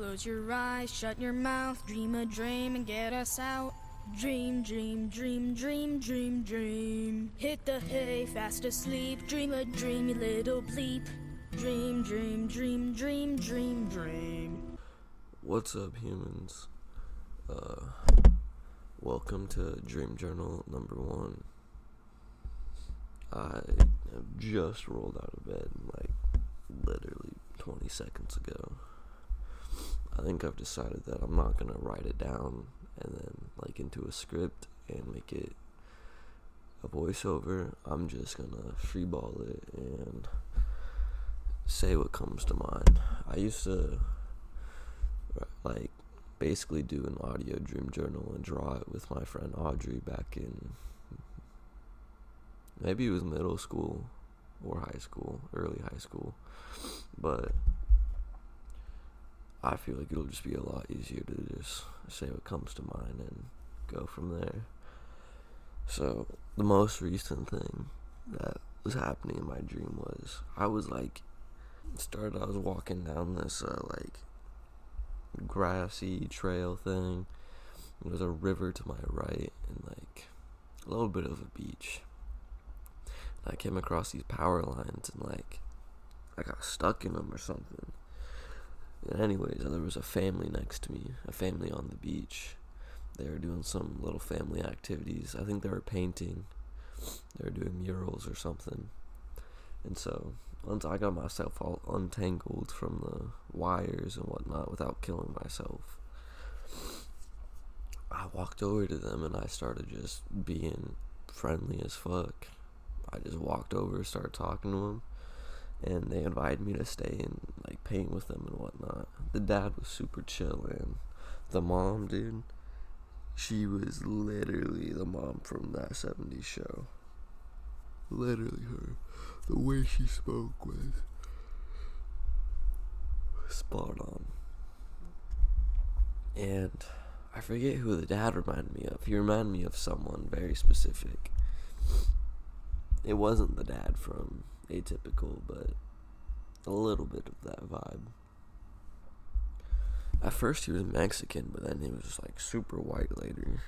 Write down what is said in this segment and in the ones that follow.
Close your eyes, shut your mouth, dream a dream and get us out. Dream, dream, dream, dream, dream, dream. Hit the hay, fast asleep, dream a dream, you little bleep. Dream, dream, dream, dream, dream, dream. What's up, humans? Welcome to Dream Journal number 1. I have just rolled out of bed, literally 20 seconds ago. I think I've decided that I'm not gonna write it down and then, into a script and make it a voiceover. I'm just gonna freeball it and say what comes to mind. I used to, basically do an audio dream journal and draw it with my friend Audrey back in, maybe it was middle school or high school, early high school, but I feel like it'll just be a lot easier to just say what comes to mind and go from there. So the most recent thing that was happening in my dream was I was walking down this grassy trail thing. There was a river to my right and a little bit of a beach. And I came across these power lines and I got stuck in them or something. And anyways, there was a family next to me, a family on the beach. They were doing some little family activities. I think they were painting. They were doing murals or something. And so once I got myself all untangled from the wires and whatnot without killing myself, I walked over to them and I started just being friendly as fuck. I just walked over, started talking to them, and they invited me to stay and paint with them and whatnot. The dad was super chill, and the mom, dude, she was literally the mom from that 70s show. Literally her. The way she spoke was spot on. And I forget who the dad reminded me of. He reminded me of someone very specific. It wasn't the dad from Atypical, but a little bit of that vibe. At first he was Mexican, but then he was just super white later.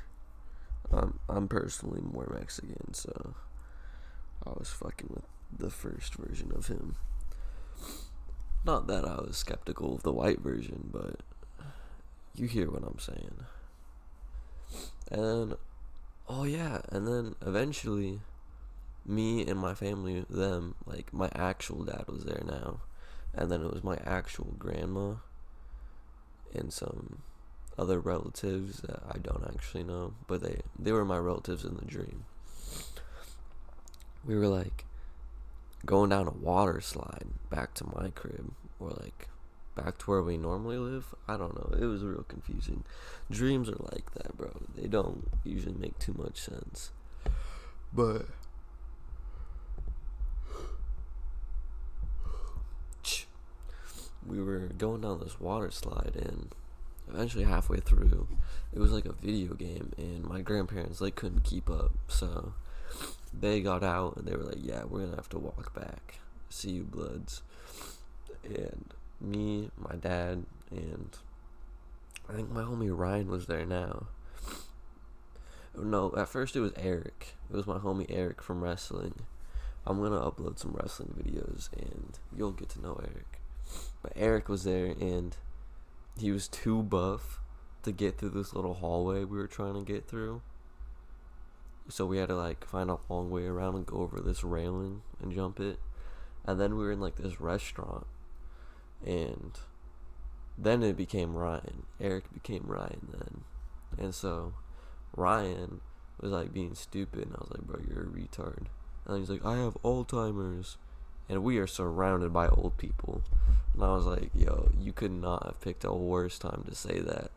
I'm personally more Mexican, so I was fucking with the first version of him. Not that I was skeptical of the white version, but you hear what I'm saying. And and then eventually me and my family, them, my actual dad was there now, and then it was my actual grandma and some other relatives that I don't actually know, but they were my relatives in the dream. We were going down a water slide back to my crib, or back to where we normally live. I don't know, it was real confusing. Dreams are like that, bro. They don't usually make too much sense, but we were going down this water slide, and eventually halfway through, it was a video game, and my grandparents couldn't keep up, so they got out and they were yeah, we're gonna have to walk back. See you, bloods. And me, my dad, and I think my homie Ryan was there now. No, at first it was Eric. It was my homie Eric from wrestling. I'm gonna upload some wrestling videos and you'll get to know Eric. But Eric was there, and he was too buff to get through this little hallway we were trying to get through. So we had to find a long way around and go over this railing and jump it. And then we were in this restaurant, and then it became Ryan. Eric became Ryan then. And so Ryan was being stupid, and I was bro, you're a retard. And he's I have Alzheimer's. And we are surrounded by old people. And I was yo, you could not have picked a worse time to say that.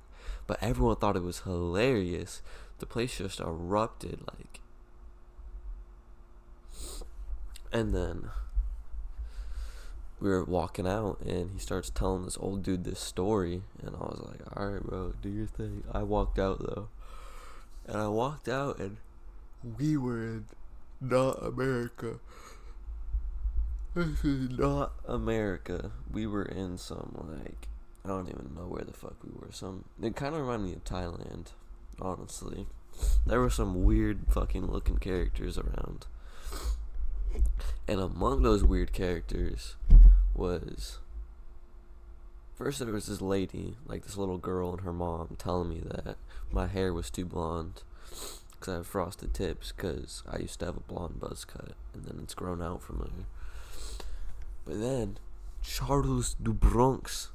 But everyone thought it was hilarious. The place just erupted, And then we were walking out, and he starts telling this old dude this story. And I was alright, bro, do your thing. I walked out, though. And I walked out, and we were in not America. This is not America. We were in some I don't even know where the fuck we were. It kind of reminded me of Thailand, honestly. There were some weird fucking looking characters around. And among those weird characters was... First there was this lady, like this little girl and her mom, telling me that my hair was too blonde. Because I have frosted tips, because I used to have a blonde buzz cut. And then it's grown out from there. But then, Charles do Bronx,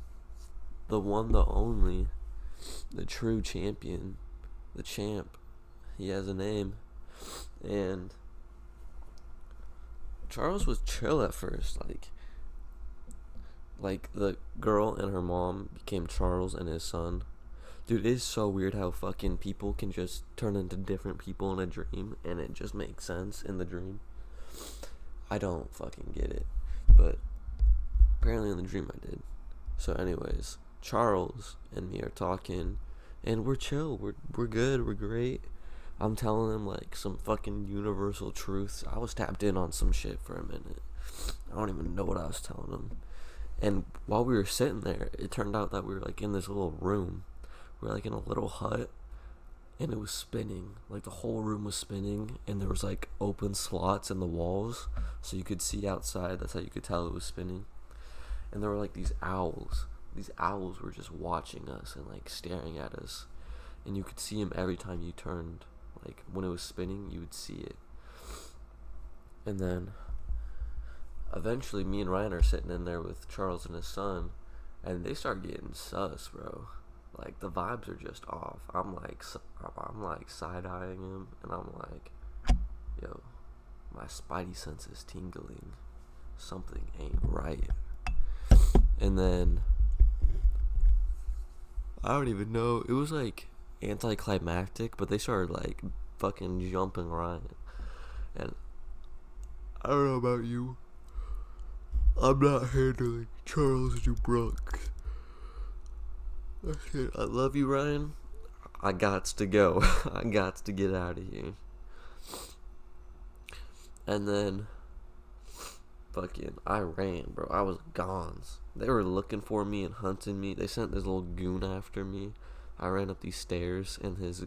the one, the only, the true champion, the champ, he has a name. And Charles was chill at first, like the girl and her mom became Charles and his son. Dude, it is so weird how fucking people can just turn into different people in a dream, and it just makes sense in the dream. I don't fucking get it, but apparently in the dream I did. So anyways, Charles and me are talking, and we're chill, we're good, we're great. I'm telling him like some fucking universal truths. I was tapped in on some shit for a minute. I don't even know what I was telling him. And while we were sitting there, it turned out that we were like in this little room. We were like in a little hut, and it was spinning. Like the whole room was spinning, and there was like open slots in the walls, so you could see outside. That's how you could tell it was spinning. And there were like these owls. These owls were just watching us and like staring at us, and you could see them every time you turned. Like when it was spinning, you would see it. And then eventually me and Ryan are sitting in there with Charles and his son, and they start getting sus, bro. Like the vibes are just off. I'm like side-eyeing him, and I'm like, yo, my spidey sense is tingling. Something ain't right. And then I don't even know. It was like anticlimactic, but they started like fucking jumping Ryan. And I don't know about you, I'm not handling Charles du Bronx. I love you, Ryan. I gots to go. I gots to get out of here. And then fucking I ran, bro. I was gone. They were looking for me and hunting me. They sent this little goon after me. I ran up these stairs, and his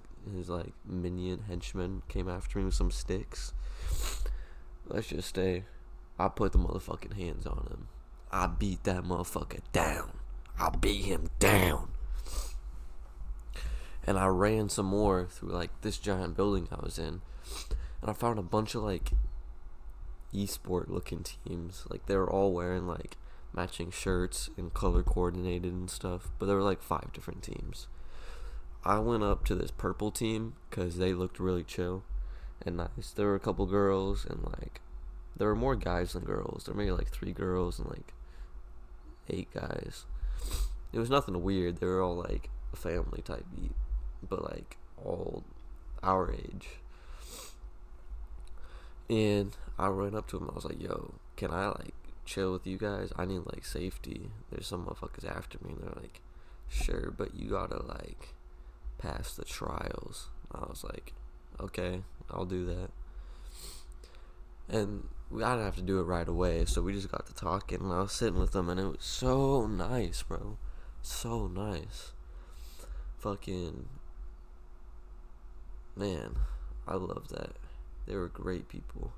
like minion henchman came after me with some sticks. Let's just say I put the motherfucking hands on him. I beat that motherfucker down. I beat him down. And I ran some more through like this giant building I was in, and I found a bunch of like esport looking teams. Like they were all wearing like matching shirts and color coordinated and stuff, but there were like 5 different teams. I went up to this purple team because they looked really chill and nice. There were a couple girls, and like there were more guys than girls. There were maybe like 3 girls and like 8 guys. It was nothing weird. They were all like a family type beat, but like all our age. And I ran up to him. I was like, yo, can I like chill with you guys? I need like safety. There's some motherfuckers after me. And they're like, sure, but you gotta like pass the trials. I was like, okay, I'll do that. And I didn't have to do it right away, so we just got to talking, and I was sitting with them, and it was so nice, bro. So nice. Fucking man, I love that. They were great people.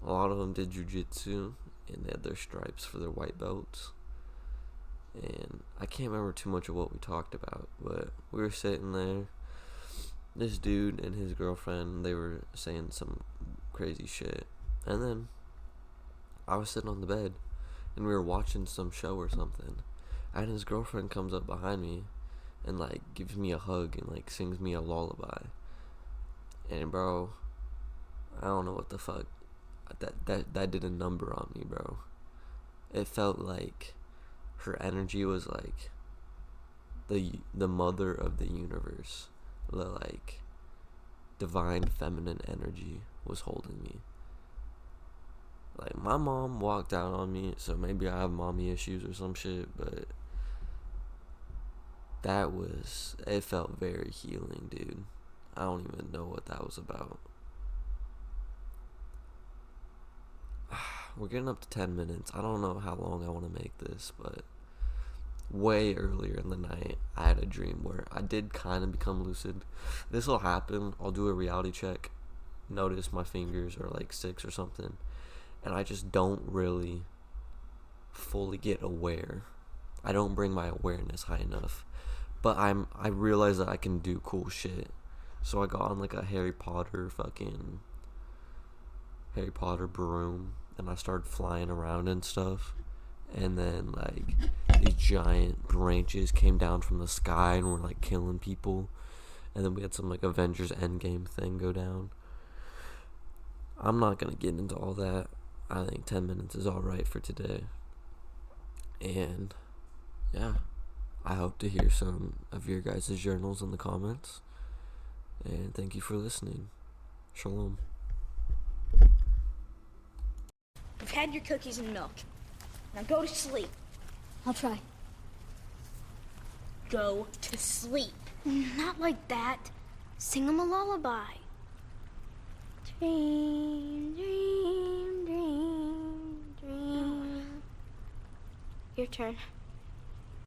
A lot of them did jujitsu, and they had their stripes for their white belts. And I can't remember too much of what we talked about, but we were sitting there. This dude and his girlfriend, they were saying some crazy shit. And then I was sitting on the bed, and we were watching some show or something. And his girlfriend comes up behind me and like gives me a hug and like sings me a lullaby. And bro, I don't know what the fuck that did a number on me, bro. It felt like her energy was like the mother of the universe. The like divine feminine energy was holding me. Like my mom walked out on me, so maybe I have mommy issues or some shit, but it felt very healing, dude. I don't even know what that was about. We're getting up to 10 minutes. I don't know how long I want to make this, but way earlier in the night, I had a dream where I did kind of become lucid. This will happen. I'll do a reality check, notice my fingers are like 6 or something, and I just don't really fully get aware. I don't bring my awareness high enough. But I realize that I can do cool shit. So I got on like a Harry Potter broom, and I started flying around and stuff. And then like these giant branches came down from the sky and were like killing people. And then we had some like Avengers Endgame thing go down. I'm not gonna get into all that. I think 10 minutes is alright for today. And yeah, I hope to hear some of your guys' journals in the comments. And thank you for listening. Shalom. You've had your cookies and milk. Now go to sleep. I'll try. Go to sleep. Not like that. Sing them a lullaby. Dream, dream, dream, dream. Your turn.